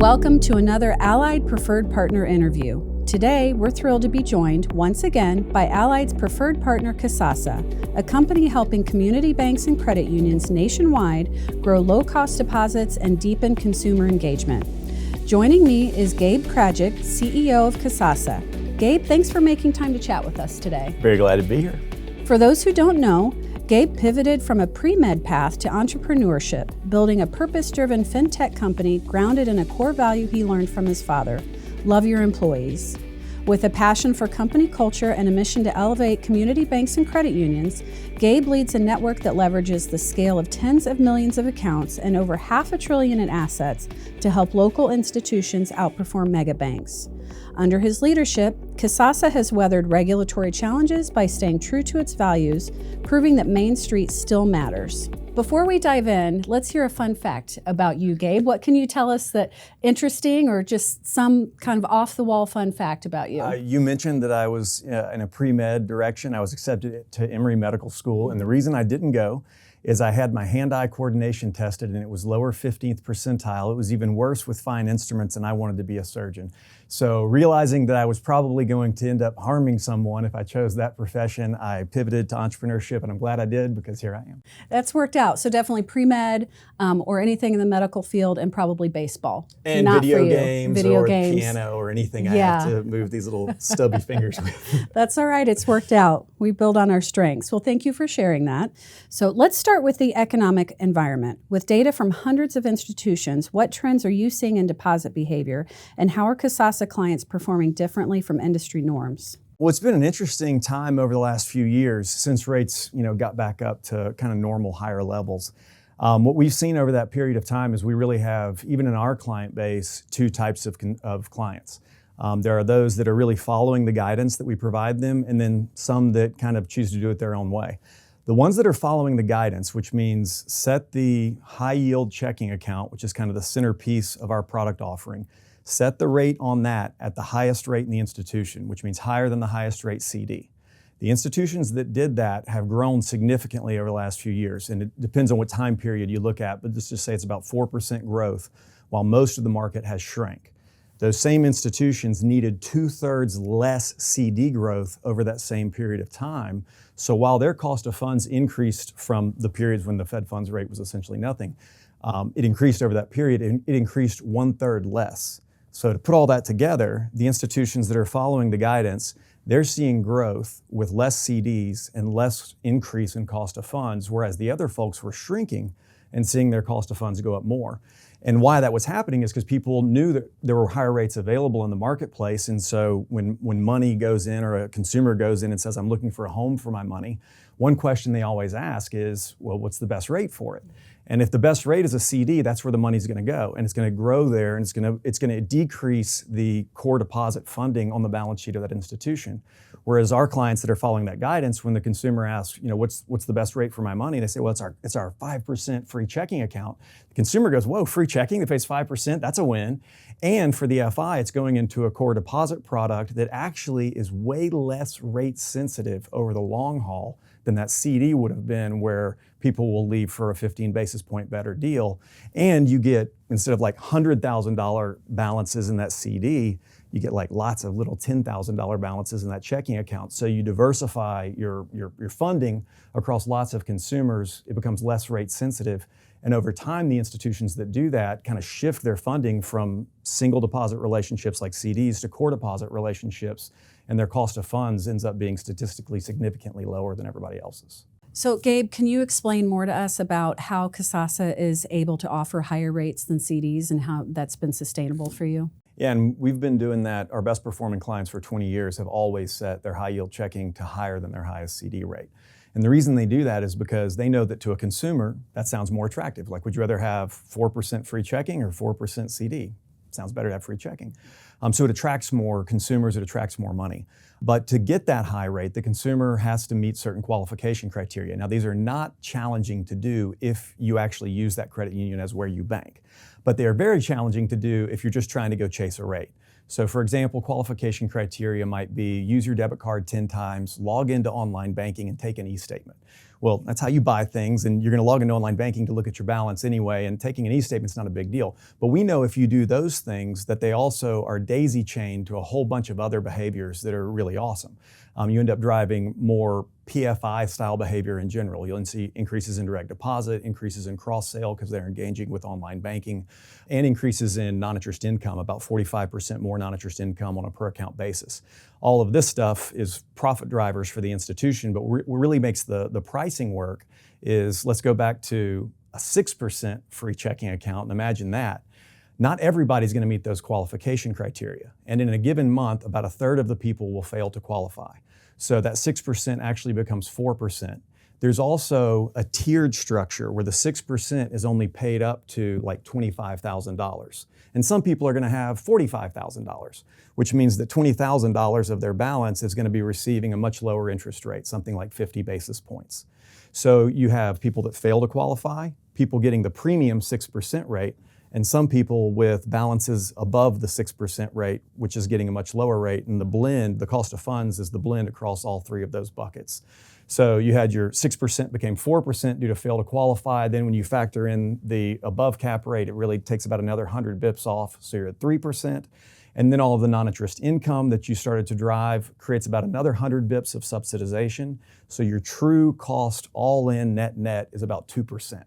Welcome to another Allied Preferred Partner interview. Today, we're thrilled to be joined once again by Allied's preferred partner, Kasasa, a company helping community banks and credit unions nationwide grow low-cost deposits and deepen consumer engagement. Joining me is Gabe Krajicek, CEO of Kasasa. Gabe, thanks for making time to chat with us today. Very glad to be here. For those who don't know, Gabe pivoted from a pre-med path to entrepreneurship, building a purpose-driven fintech company grounded in a core value he learned from his father: love your employees. With a passion for company culture and a mission to elevate community banks and credit unions, Gabe leads a network that leverages the scale of tens of millions of accounts and over $500 billion in assets to help local institutions outperform mega banks. Under his leadership, Kasasa has weathered regulatory challenges by staying true to its values, proving that Main Street still matters. Before we dive in, let's hear a fun fact about you, Gabe. What can you tell us that interesting or just some kind of off-the-wall fun fact about you? You mentioned that I was in a pre-med direction. I was accepted to Emory Medical School, and the reason I didn't go is I had my hand-eye coordination tested and it was lower 15th percentile. It was even worse with fine instruments and I wanted to be a surgeon. So realizing that I was probably going to end up harming someone if I chose that profession, I pivoted to entrepreneurship, and I'm glad I did because here I am. That's worked out. So definitely pre-med or anything in the medical field, and probably baseball. And Not video for you. games Video or games. piano or anything I have to move these little stubby fingers with. That's all right. It's worked out. We build on our strengths. Well, thank you for sharing that. So let's start with the economic environment. With data from hundreds of institutions, what trends are you seeing in deposit behavior, and how are Kasasa clients performing differently from industry norms? Well, it's been an interesting time over the last few years since rates, got back up to kind of normal higher levels. What we've seen over that period of time is we really have, even in our client base, two types of clients. There are those that are really following the guidance that we provide them, and then some that kind of choose to do it their own way. The ones that are following the guidance, which means set the high yield checking account, which is kind of the centerpiece of our product offering, set the rate on that at the highest rate in the institution, which means higher than the highest rate CD. The institutions that did that have grown significantly over the last few years, and it depends on what time period you look at, but let's just say it's about 4% growth, while most of the market has shrank. Those same institutions needed 2/3 less CD growth over that same period of time. So while their cost of funds increased from the periods when the Fed funds rate was essentially nothing, it increased over that period, and it increased 1/3 less. So to put all that together, the institutions that are following the guidance, they're seeing growth with less CDs and less increase in cost of funds, whereas the other folks were shrinking and seeing their cost of funds go up more. And why that was happening is because people knew that there were higher rates available in the marketplace. And so when money goes in, or a consumer goes in and says, I'm looking for a home for my money, one question they always ask is, well, what's the best rate for it? And if the best rate is a CD, that's where the money's going to go, and it's going to grow there, and it's going to decrease the core deposit funding on the balance sheet of that institution. Whereas our clients that are following that guidance, when the consumer asks, what's the best rate for my money, they say, well, it's our 5% free checking account. The consumer goes, whoa, free checking that pays 5%, that's a win. And for the FI, it's going into a core deposit product that actually is way less rate sensitive over the long haul than that CD would have been, where people will leave for a 15 basis point better deal. And you get, instead of like $100,000 balances in that CD, you get like lots of little $10,000 balances in that checking account. So you diversify your funding across lots of consumers. It becomes less rate sensitive. And over time, the institutions that do that kind of shift their funding from single deposit relationships like CDs to core deposit relationships, and their cost of funds ends up being statistically significantly lower than everybody else's. So Gabe, can you explain more to us about how Kasasa is able to offer higher rates than CDs and how that's been sustainable for you? Yeah, and we've been doing that. Our best performing clients for 20 years have always set their high yield checking to higher than their highest CD rate. And the reason they do that is because they know that to a consumer, that sounds more attractive. Like, would you rather have 4% free checking or 4% CD? Sounds better to have free checking. So it attracts more consumers, it attracts more money. But to get that high rate, the consumer has to meet certain qualification criteria. Now, these are not challenging to do if you actually use that credit union as where you bank. But they are very challenging to do if you're just trying to go chase a rate. So for example, qualification criteria might be use your debit card 10 times, log into online banking, and take an e-statement. Well, that's how you buy things, and you're going to log into online banking to look at your balance anyway, and taking an e-statement's not a big deal. But we know if you do those things that they also are daisy chained to a whole bunch of other behaviors that are really awesome. You end up driving more PFI style behavior in general. You'll see increases in direct deposit, increases in cross sale because they're engaging with online banking, and increases in non-interest income, about 45% more non-interest income on a per account basis. All of this stuff is profit drivers for the institution, but what really makes the pricing work is, let's go back to a 6% free checking account, and imagine that. Not everybody's going to meet those qualification criteria. And in a given month, about a third of the people will fail to qualify. So that 6% actually becomes 4%. There's also a tiered structure where the 6% is only paid up to like $25,000. And some people are going to have $45,000, which means that $20,000 of their balance is going to be receiving a much lower interest rate, something like 50 basis points. So you have people that fail to qualify, people getting the premium 6% rate, and some people with balances above the 6% rate, which is getting a much lower rate. And the blend, the cost of funds, is the blend across all three of those buckets. So you had your 6% became 4% due to fail to qualify. Then when you factor in the above cap rate, it really takes about another 100 bips off. So you're at 3%. And then all of the non-interest income that you started to drive creates about another 100 bips of subsidization. So your true cost all in net is about 2%.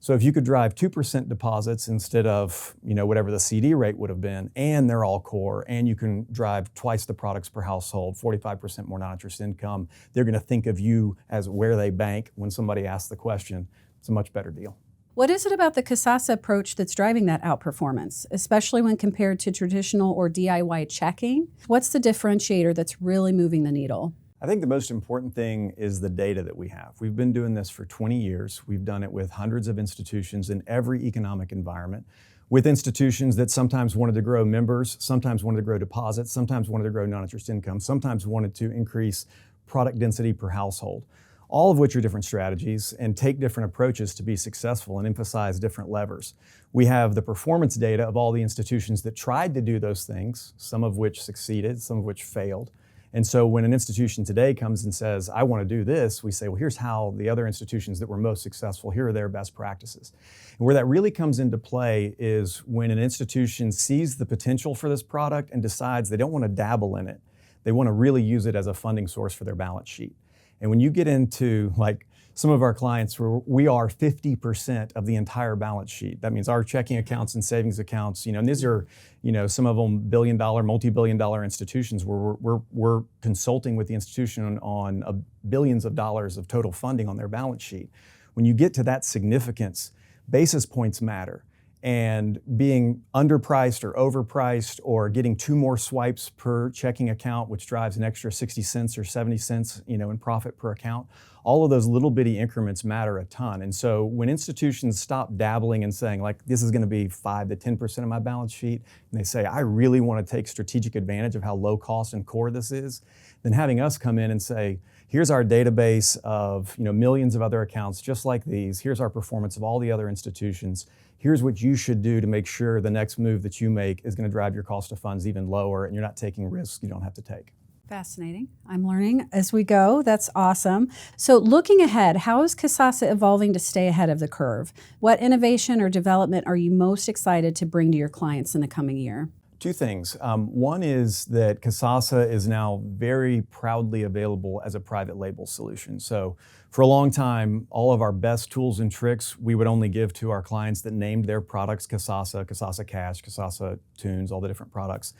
So if you could drive 2% deposits instead of whatever the CD rate would have been, and they're all core, and you can drive twice the products per household, 45% more non-interest income, they're going to think of you as where they bank when somebody asks the question. It's a much better deal. What is it about the Kasasa approach that's driving that outperformance, especially when compared to traditional or DIY checking? What's the differentiator that's really moving the needle? I think the most important thing is the data that we have. We've been doing this for 20 years. We've done it with hundreds of institutions in every economic environment, with institutions that sometimes wanted to grow members, sometimes wanted to grow deposits, sometimes wanted to grow non-interest income, sometimes wanted to increase product density per household, all of which are different strategies and take different approaches to be successful and emphasize different levers. We have the performance data of all the institutions that tried to do those things, some of which succeeded, some of which failed. And so when an institution today comes and says, I want to do this, we say, well, here's how the other institutions that were most successful, here are their best practices. And where that really comes into play is when an institution sees the potential for this product and decides they don't want to dabble in it. They want to really use it as a funding source for their balance sheet. And when you get into like some of our clients where we are 50% of the entire balance sheet, that means our checking accounts and savings accounts, and these are, some of them billion-dollar, multi-billion-dollar institutions where we're consulting with the institution on billions of dollars of total funding on their balance sheet. When you get to that significance, basis points matter. And being underpriced or overpriced or getting 2 more swipes per checking account, which drives an extra 60 cents or 70 cents, in profit per account, all of those little bitty increments matter a ton. And so when institutions stop dabbling and saying, like, this is going to be 5 to 10% of my balance sheet, and they say, I really want to take strategic advantage of how low cost and core this is, then having us come in and say, here's our database of millions of other accounts just like these, here's our performance of all the other institutions, here's what you should do to make sure the next move that you make is going to drive your cost of funds even lower and you're not taking risks you don't have to take. Fascinating. I'm learning as we go. That's awesome. So looking ahead, how is Kasasa evolving to stay ahead of the curve? What innovation or development are you most excited to bring to your clients in the coming year? 2 things. One is that Kasasa is now very proudly available as a private label solution. So for a long time, all of our best tools and tricks we would only give to our clients that named their products Kasasa, Kasasa Cash, Kasasa Tunes, all the different products.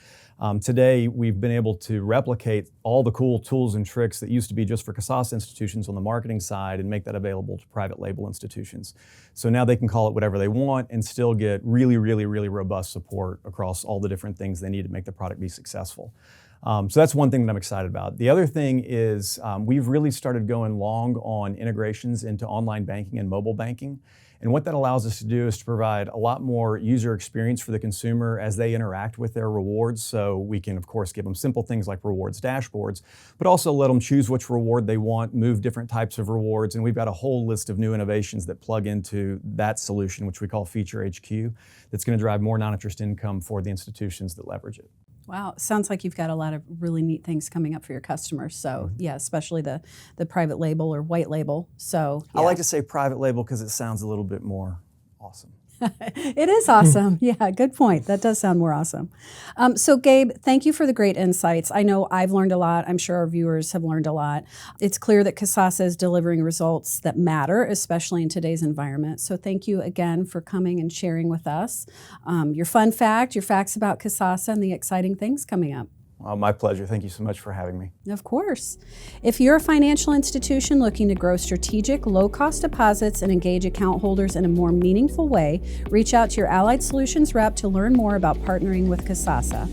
Today, we've been able to replicate all the cool tools and tricks that used to be just for Kasasa institutions on the marketing side and make that available to private label institutions. So now they can call it whatever they want and still get really, really, really robust support across all the different things they need to make the product be successful. So that's one thing that I'm excited about. The other thing is we've really started going long on integrations into online banking and mobile banking. And what that allows us to do is to provide a lot more user experience for the consumer as they interact with their rewards. So we can, of course, give them simple things like rewards dashboards, but also let them choose which reward they want, move different types of rewards. And we've got a whole list of new innovations that plug into that solution, which we call Feature HQ, that's going to drive more non-interest income for the institutions that leverage it. Wow, sounds like you've got a lot of really neat things coming up for your customers. So yeah, especially the private label or white label. So I like to say private label because it sounds a little bit more awesome. It is awesome. Yeah, good point. That does sound more awesome. So Gabe, thank you for the great insights. I know I've learned a lot. I'm sure our viewers have learned a lot. It's clear that Kasasa is delivering results that matter, especially in today's environment. So thank you again for coming and sharing with us your fun fact, your facts about Kasasa, and the exciting things coming up. Well, my pleasure. Thank you so much for having me. Of course. If you're a financial institution looking to grow strategic, low-cost deposits and engage account holders in a more meaningful way, reach out to your Allied Solutions rep to learn more about partnering with Kasasa.